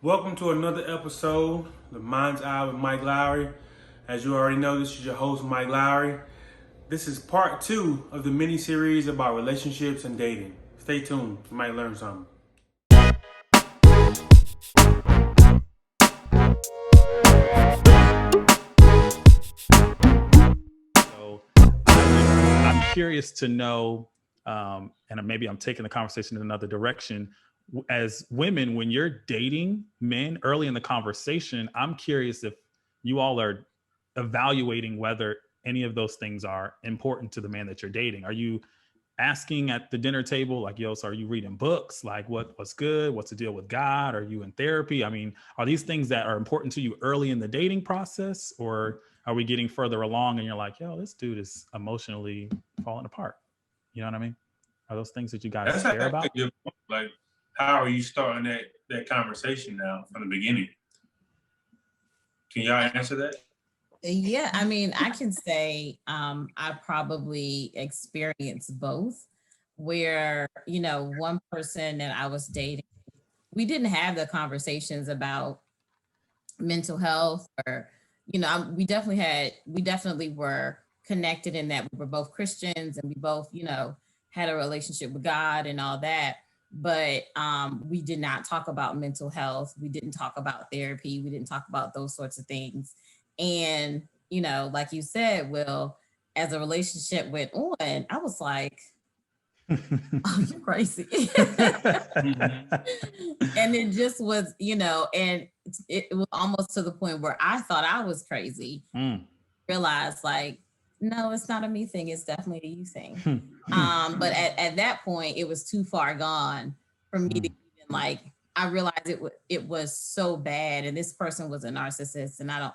Welcome to another episode, The Mind's Eye with Mike Lowry. As you already know, this is your host, Mike Lowry. This is part two of the mini series about relationships and dating. Stay tuned, you might learn something. So I'm curious to know, and maybe I'm taking the conversation in another direction. As women, when you're dating men early in the conversation, I'm curious if you all are evaluating whether any of those things are important to the man that you're dating. Are you asking at the dinner table, like, yo, so are you reading books? Like, what's good? What's the deal with God? Are you in therapy? I mean, are these things that are important to you early in the dating process, or are we getting further along and you're like, yo, this dude is emotionally falling apart? You know what I mean? Are those things that you guys That's care actually about? a good point. Like, how are you starting that conversation now from the beginning? Can y'all answer that? Yeah, I mean, I can say I probably experienced both where, one person that I was dating, we didn't have the conversations about mental health or, we definitely were connected in that we were both Christians and we both, had a relationship with God and all that. But we did not talk about mental health. We didn't talk about therapy. We didn't talk about those sorts of things. And, like you said, Will, as a relationship went on, I was like, oh, you're crazy. And it just was, and it was almost to the point where I thought I was crazy. Realized like, no, it's not a me thing. It's definitely a you thing. But at that point, it was too far gone for me to even like. I realized it was so bad, and this person was a narcissist, and I don't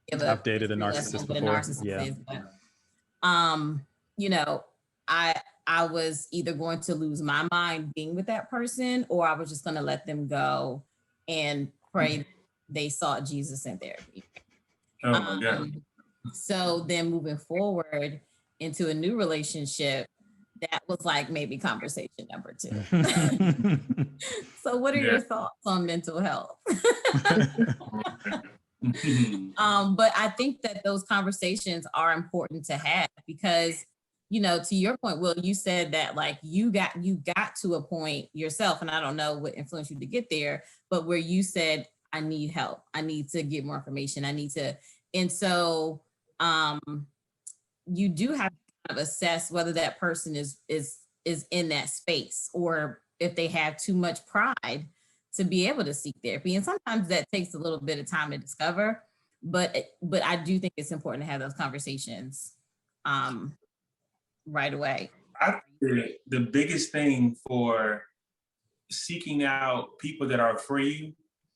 give I've a dated a lesson narcissist what a before. narcissist Yeah. is. But um, you know, I was either going to lose my mind being with that person, or I was just going to let them go and pray they sought Jesus in therapy. Oh my God. So then moving forward into a new relationship, that was like maybe conversation number two. So what are your thoughts on mental health? But I think that those conversations are important to have because, to your point, Will, you said that like you got to a point yourself, and I don't know what influenced you to get there, but where you said, I need help. I need to get more information. I need to, and so you do have to kind of assess whether that person is in that space or if they have too much pride to be able to seek therapy. And sometimes that takes a little bit of time to discover, but I do think it's important to have those conversations right away. I think the biggest thing for seeking out people that are for you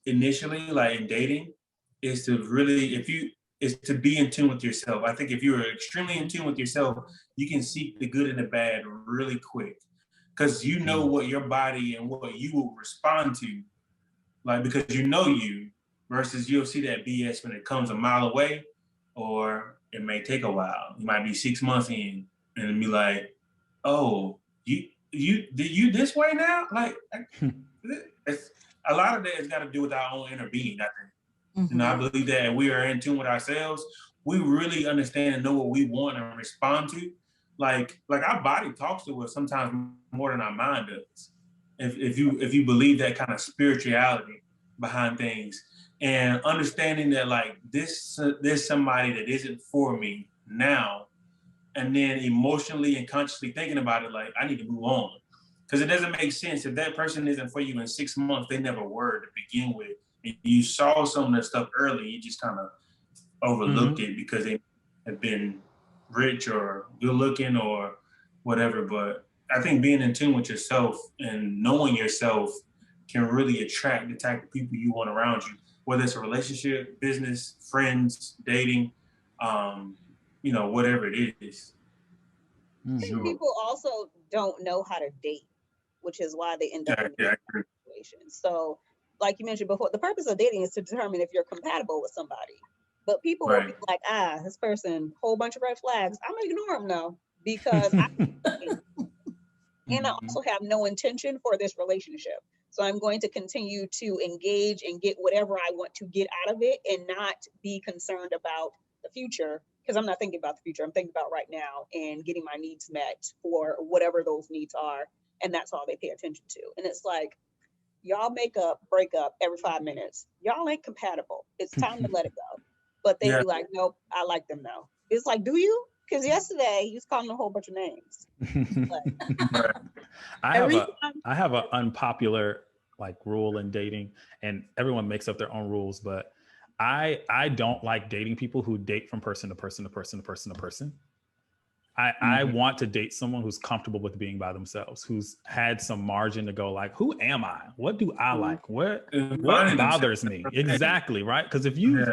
initially, like in dating, is to really, if you, is to be in tune with yourself. I think if you're extremely in tune with yourself, you can seek the good and the bad really quick because you know what your body and what you will respond to, like because you know you, versus you'll see that BS when it comes a mile away, or it may take a while. You might be 6 months in and be like, oh, you this way now? Like, it's, a lot of that has got to do with our own inner being. I think, I believe that we are in tune with ourselves. We really understand and know what we want and respond to. Like our body talks to us sometimes more than our mind does. If you believe that kind of spirituality behind things, and understanding that like this there's somebody that isn't for me now, and then emotionally and consciously thinking about it, like I need to move on. Because it doesn't make sense if that person isn't for you in 6 months, they never were to begin with. And you saw some of that stuff early, you just kind of overlooked it because they have been rich or good looking or whatever. But I think being in tune with yourself and knowing yourself can really attract the type of people you want around you, whether it's a relationship, business, friends, dating, whatever it is. I think people also don't know how to date, which is why they end up in these situations. So, like you mentioned before, the purpose of dating is to determine if you're compatible with somebody. But people will be like, this person, whole bunch of red flags. I'm gonna ignore them now because I and I also have no intention for this relationship. So I'm going to continue to engage and get whatever I want to get out of it and not be concerned about the future, because I'm not thinking about the future. I'm thinking about right now and getting my needs met for whatever those needs are. And that's all they pay attention to. And it's like, y'all break up every 5 minutes. Y'all ain't compatible. It's time to let it go. But they be like, nope, I like them now. It's like, do you? Because yesterday he was calling a whole bunch of names. I have an unpopular like rule in dating, and everyone makes up their own rules, but I don't like dating people who date from person to person to person to person to person. I want to date someone who's comfortable with being by themselves, who's had some margin to go like, who am I? What do I like? What bothers me? Exactly, right? Because if you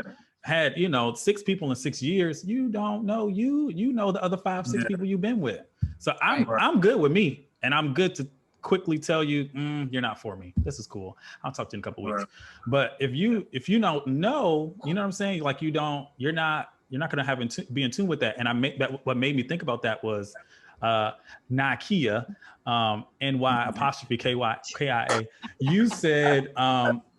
had, 6 people in 6 years, you don't know you know the other 5-6 people you've been with. So I'm good with me, and I'm good to quickly tell you, you're not for me. This is cool. I'll talk to you in a couple weeks. But if you don't know, you know what I'm saying? Like you're not going to be in tune with that. And what made me think about that was Nakia, NY''KYA. You said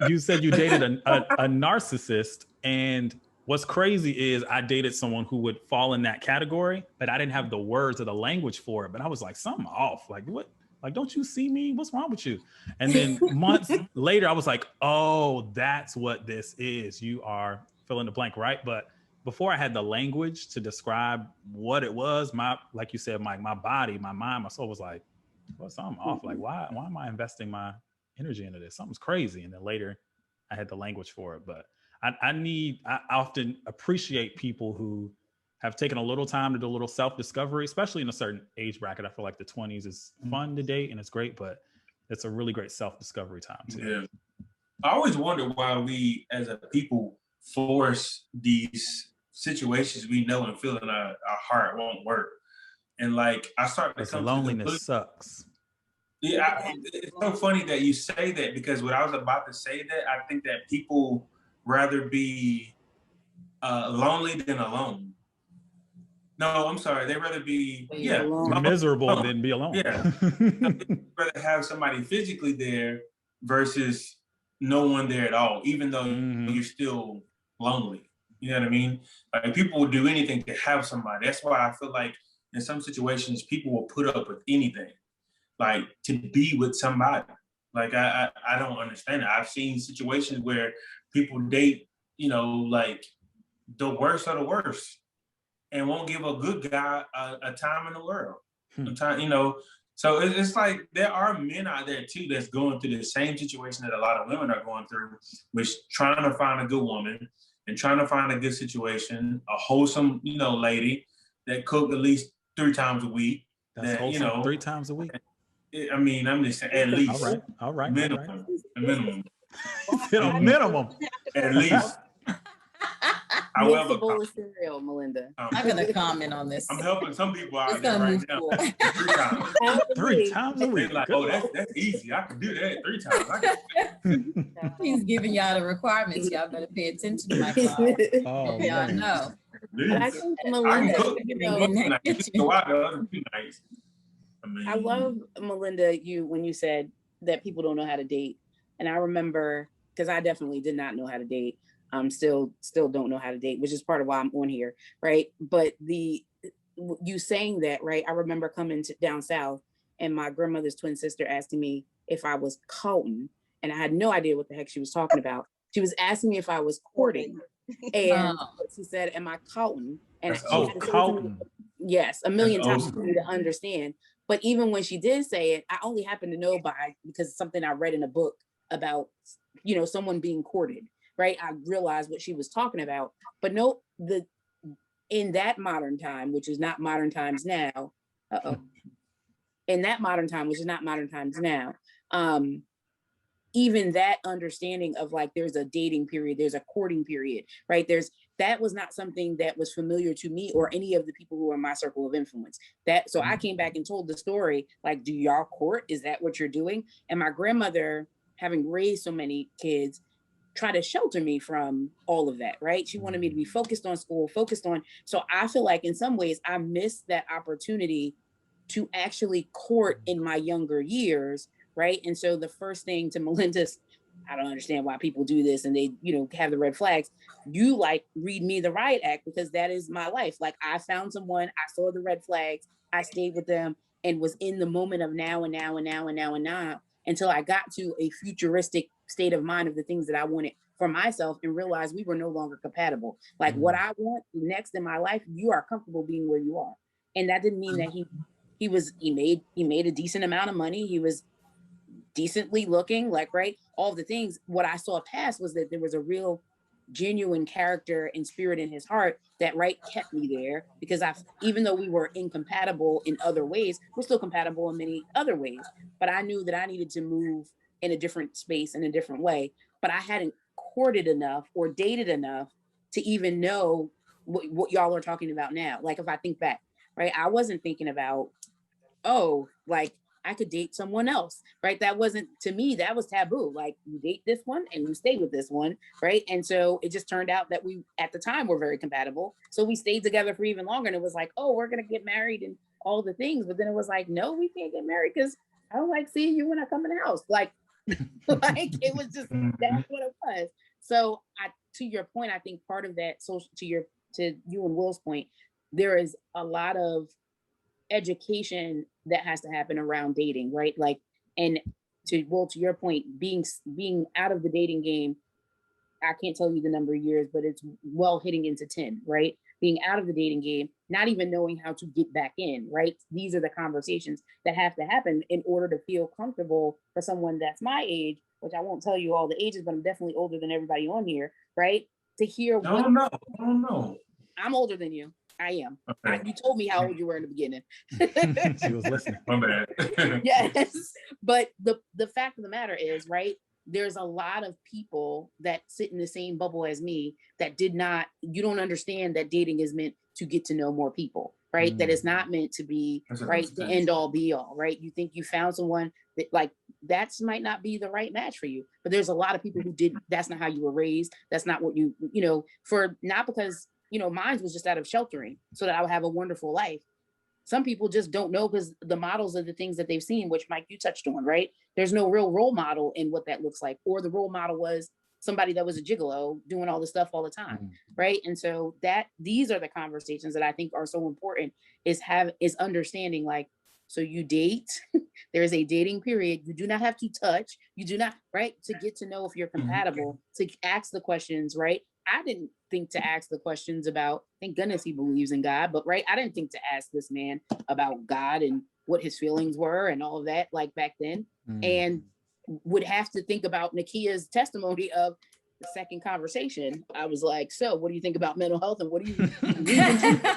you dated a narcissist, and what's crazy is I dated someone who would fall in that category, but I didn't have the words or the language for it. But I was like, something off. Like what? Like, don't you see me? What's wrong with you? And then months later, I was like, oh, that's what this is. You are fill in the blank, right? But before I had the language to describe what it was, like you said, my body, my mind, my soul was like, well, something off. Like, why am I investing my energy into this? Something's crazy. And then later I had the language for it. But I often appreciate people who have taken a little time to do a little self-discovery, especially in a certain age bracket. I feel like the 20s is fun to date and it's great, but it's a really great self-discovery time too. Yeah. I always wonder why we as a people force these situations we know and feel in our heart won't work. And like, I start to come loneliness sucks. Yeah, it's so funny that you say that, because when I was about to say that, I think that people rather be lonely than alone. No, I'm sorry. They'd rather be miserable than be alone. Yeah, they'd rather have somebody physically there versus no one there at all, even though you're still lonely. You know what I mean? Like, people will do anything to have somebody. That's why I feel like in some situations people will put up with anything, like to be with somebody. Like I don't understand it. I've seen situations where people date, like the worst of the worst, and won't give a good guy a time in the world. So it's like there are men out there too that's going through the same situation that a lot of women are going through, which trying to find a good woman and trying to find a good situation, a wholesome, lady that cook at least 3 times a week. That's wholesome, 3 times a week. I mean, I'm just saying, at least. All right. Minimum. A minimum. A minimum. At least. However, bowl of cereal, Melinda. I'm gonna comment on this. I'm helping some people out there right now. 3 times. 3 times a week. They're like, oh, that's easy. I can do that 3 times. He's giving y'all the requirements. Y'all better pay attention to my class. Oh, y'all know. I think Melinda, go out the other 2 nights. I love, Melinda, when you said that people don't know how to date. And I remember, because I definitely did not know how to date. Still don't know how to date, which is part of why I'm on here, right? But you saying that, right? I remember coming down south and my grandmother's twin sister asking me if I was courting, and I had no idea what the heck she was talking about. She was asking me if I was courting, and she said, "Am I courting?" And courting. Yes, a million times for me to understand. But even when she did say it, I only happened to know because it's something I read in a book about, someone being courted. Right, I realized what she was talking about, but no, in that modern time, which is not modern times now, in that modern time, which is not modern times now, even that understanding of like, there's a dating period, there's a courting period, right? That was not something that was familiar to me or any of the people who are in my circle of influence. So I came back and told the story, like, do y'all court? Is that what you're doing? And my grandmother, having raised so many kids, try to shelter me from all of that, right? She wanted me to be focused on school, so I feel like in some ways I missed that opportunity to actually court in my younger years, right? And so the first thing to Melinda's, I don't understand why people do this and they, have the red flags. You like read me the riot act because that is my life. Like I found someone, I saw the red flags, I stayed with them and was in the moment of now and now and now and now and now until I got to a futuristic state of mind of the things that I wanted for myself and realized we were no longer compatible. Like what I want next in my life, you are comfortable being where you are. And that didn't mean that he made a decent amount of money. He was decently looking, like, right, all the things. What I saw past was that there was a real genuine character and spirit in his heart that kept me there, because even though we were incompatible in other ways, we're still compatible in many other ways. But I knew that I needed to move in a different space, in a different way. But I hadn't courted enough or dated enough to even know what y'all are talking about now. Like if I think back, right, I wasn't thinking about, oh, like I could date someone else, right? That wasn't, to me, that was taboo. Like you date this one and you stay with this one, right? And so it just turned out that we, at the time, were very compatible. So we stayed together for even longer. And it was like, oh, we're going to get married and all the things. But then it was like, no, we can't get married because I don't like seeing you when I come in the house. Like it was just, that's what it was. So to your point, I think part of that, so to you and Will's point, there is a lot of education that has to happen around dating, right? Like, and to your point, being out of the dating game, I can't tell you the number of years, but it's well hitting into 10, right? Being out of the dating game, not even knowing how to get back in, right? These are the conversations that have to happen in order to feel comfortable for someone that's my age, which I won't tell you all the ages, but I'm definitely older than everybody on here, right? To hear I don't know. I'm older than you. I am. Okay. You told me how old you were in the beginning. She was listening. My bad. Yes. But the fact of the matter is, right, there's a lot of people that sit in the same bubble as me that you don't understand that dating is meant to get to know more people, right? That it's not meant to be, right, the end all be all, right? You think you found someone that might not be the right match for you. But there's a lot of people who that's not how you were raised. That's not what not because, mine was just out of sheltering so that I would have a wonderful life. Some people just don't know because the models are the things that they've seen, which Mike, you touched on, right? There's no real role model in what that looks like. Or the role model was somebody that was a gigolo doing all this stuff all the time, right? And so these are the conversations that I think are so important, is understanding, like, so you date, there's a dating period. You do not have to touch. You do not, right? To get to know if you're compatible, to ask the questions, right? I didn't think to ask the questions about, thank goodness he believes in God, but right, I didn't think to ask this man about God and what his feelings were and all of that, like back then. And would have to think about Nakia's testimony of the second conversation. I was like, so what do you think about mental health and what do you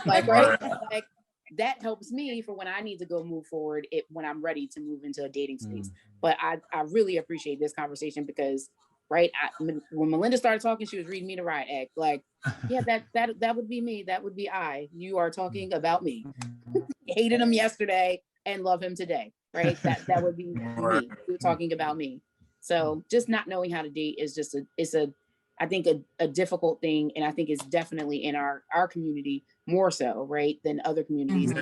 like, right? Like that helps me for when I need to go move forward, when I'm ready to move into a dating space. But I really appreciate this conversation because, right, when Melinda started talking, she was reading me the riot act. Like, yeah, that would be me. That would be I. You are talking about me. Hated him yesterday and love him today, right? That would be me. You're talking about me. So just not knowing how to date is just I think a difficult thing, and I think it's definitely in our community more so, right, than other communities.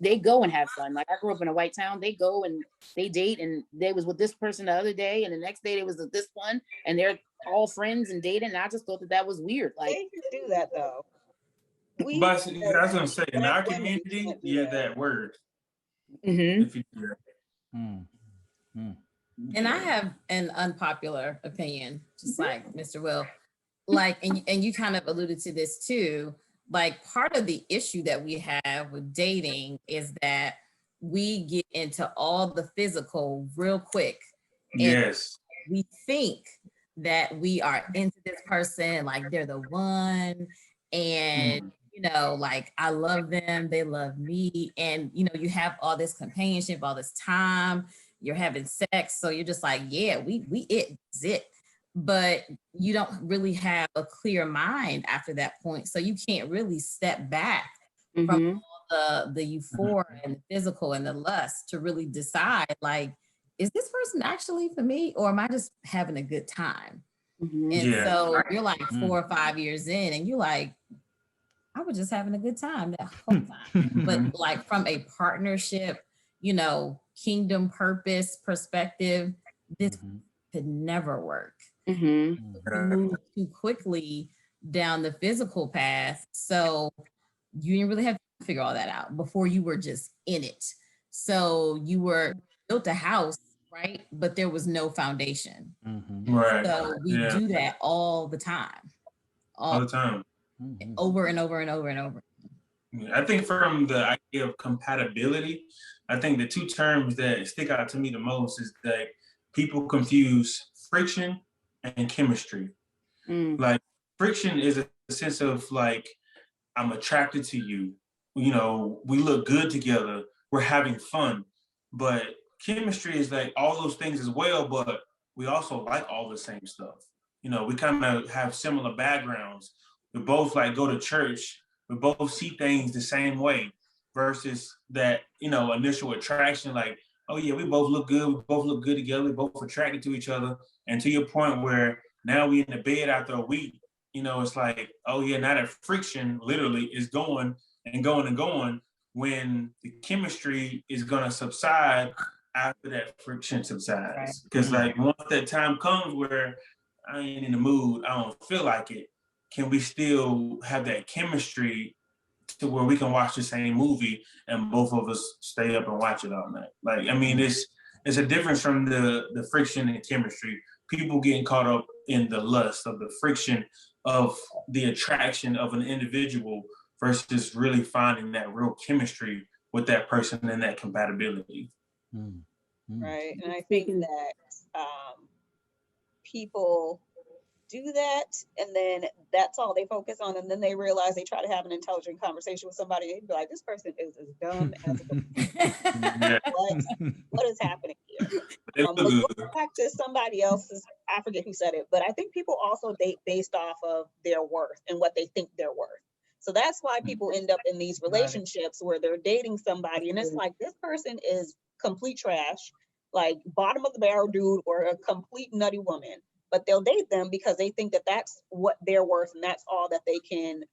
They go and have fun. Like I grew up in a white town. They go and they date, and they was with this person the other day, and the next day they was with this one, and they're all friends and dating. And I just thought that was weird. Like they can do that though. But I was gonna say, in our community, you have that word. If you do that. And I have an unpopular opinion, just like Mr. Will. Like, and you kind of alluded to this too. Like, part of the issue that we have with dating is that we get into all the physical real quick. Yes. We think that we are into this person, like they're the one, and like I love them, they love me, and you have all this companionship, all this time. You're having sex, so you're just like, yeah, we it's it. But you don't really have a clear mind after that point, so you can't really step back from all the euphoria and the physical and the lust to really decide, like, is this person actually for me, or am I just having a good time? And so you're like 4 or 5 years in, and you're like, I was just having a good time that whole time. But like from a partnership, kingdom purpose perspective, this could never work. We move too quickly down the physical path. So you didn't really have to figure all that out before you were just in it. So you were built a house, right? But there was no foundation. Right. So we do that all the time. All the time. Over and over and over and over. I think from the idea of compatibility, I think the two terms that stick out to me the most is that people confuse friction and chemistry. Like friction is a sense of like, I'm attracted to you. You know, we look good together. We're having fun. But chemistry is like all those things as well, but we also like all the same stuff. You know, we kind of have similar backgrounds. We both like go to church. We both see things the same way versus that, you know, initial attraction, like, oh yeah, we both look good. We both look good together. We both attracted to each other. And to your point where now we in the bed after a week, you know, it's like, oh yeah, now that friction literally is going and going and going when the chemistry is going to subside after that friction subsides. Because like once that time comes where I ain't in the mood, I don't feel like it, can we still have that chemistry to where we can watch the same movie and both of us stay up and watch it all night? Like, I mean, it's a difference from the friction and chemistry. People getting caught up in the lust of the friction of the attraction of an individual versus really finding that real chemistry with that person and that compatibility. Right. And I think that people do that and then that's all they focus on, and then they realize they try to have an intelligent conversation with somebody and be like, this person is as dumb as what is happening here? Going back to somebody else's, I forget who said it, but I think people also date based off of their worth and what they think they're worth. So that's why people end up in these relationships where they're dating somebody and it's like, this person is complete trash, like bottom of the barrel dude or a complete nutty woman. But they'll date them because they think that that's what they're worth and that's all that they can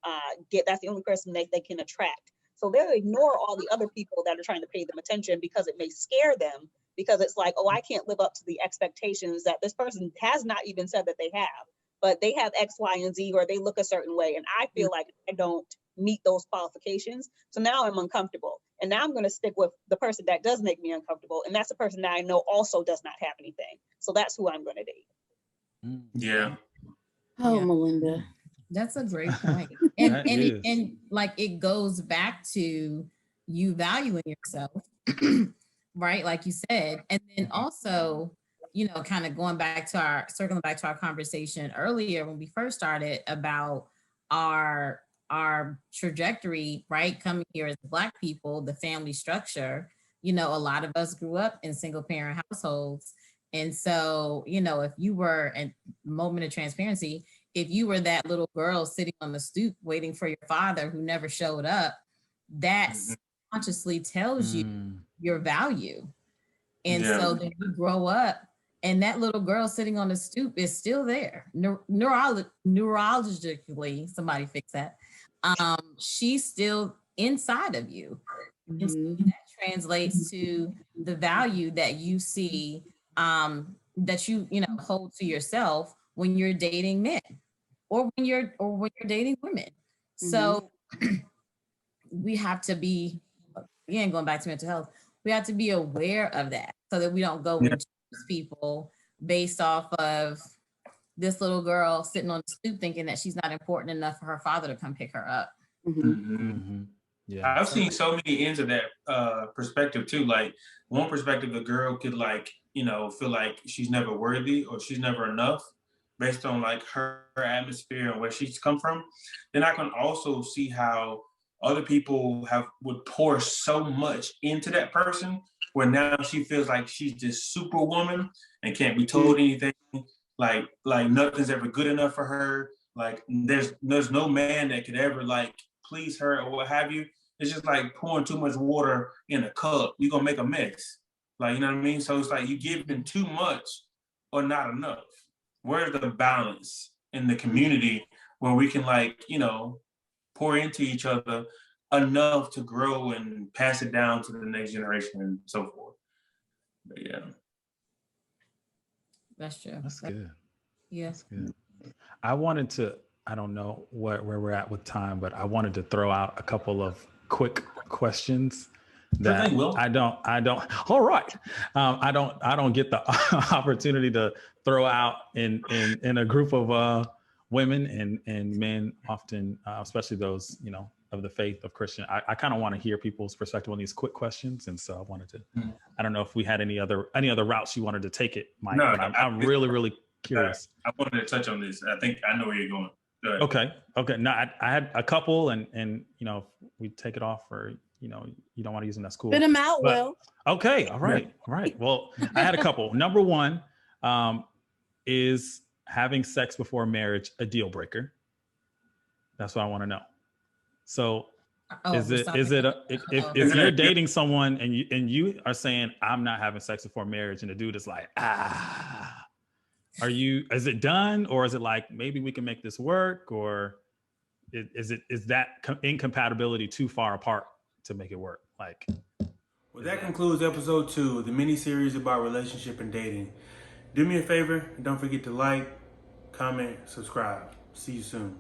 get. That's the only person they can attract. So they'll ignore all the other people that are trying to pay them attention because it may scare them, because it's like, oh, I can't live up to the expectations that this person has not even said that they have, but they have X, Y, and Z, or they look a certain way. And I feel like I don't meet those qualifications. So now I'm uncomfortable. And now I'm going to stick with the person that does make me uncomfortable. And that's the person that I know also does not have anything. So that's who I'm going to date. Yeah. Oh, yeah. Melinda. That's a great point. And like it goes back to you valuing yourself, right? Like you said. And then also, you know, kind of circling back to our conversation earlier when we first started about our trajectory, right? Coming here as Black people, the family structure, you know, a lot of us grew up in single parent households. And so, you know, if you were, and moment of transparency, if you were that little girl sitting on the stoop waiting for your father who never showed up, that consciously tells you your value. And so then you grow up and that little girl sitting on the stoop is still there. Neurologically, somebody fix that. She's still inside of you. And so that translates to the value that you see that you know hold to yourself when you're dating men or when you're dating women. So we have to be, again, going back to mental health, we have to be aware of that so that we don't go and choose people based off of this little girl sitting on the stoop thinking that she's not important enough for her father to come pick her up. Yeah, I've seen so many ends of that perspective too. Like one perspective, the girl could like, you know, feel like she's never worthy or she's never enough based on like her atmosphere and where she's come from. Then I can also see how other people would pour so much into that person where now she feels like she's this superwoman and can't be told anything. Like nothing's ever good enough for her. Like there's no man that could ever like please her or what have you. It's just like pouring too much water in a cup. You're gonna make a mess. Like, you know what I mean? So it's like you giving too much or not enough. Where's the balance in the community where we can like, you know, pour into each other enough to grow and pass it down to the next generation and so forth? But yeah. That's true. That's good. Yes. That's good. I wanted to, I don't know where we're at with time, but I wanted to throw out a couple of quick questions that I don't, all right. I don't get the opportunity to throw out in a group of women and men often, especially those, you know, of the faith of Christian. I kind of want to hear people's perspective on these quick questions. And so I wanted to, I don't know if we had any other routes you wanted to take it, Mike, but I'm really curious. I wanted to touch on this. I think I know where you're going. Okay. No, I had a couple and, you know, we take it off or, you know, you don't want to use them, that's cool. Spit them out, Will. Okay. All right. Well, I had a couple. Number one, is having sex before marriage a deal breaker? That's what I want to know. So if you're dating someone and you are saying, I'm not having sex before marriage, and the dude is like, is it done? Or is it like, maybe we can make this work? Or is that incompatibility too far apart to make it work? Like, well, that concludes episode 2 of the mini series about relationship and dating. Do me a favor and don't forget to like, comment, subscribe. See you soon.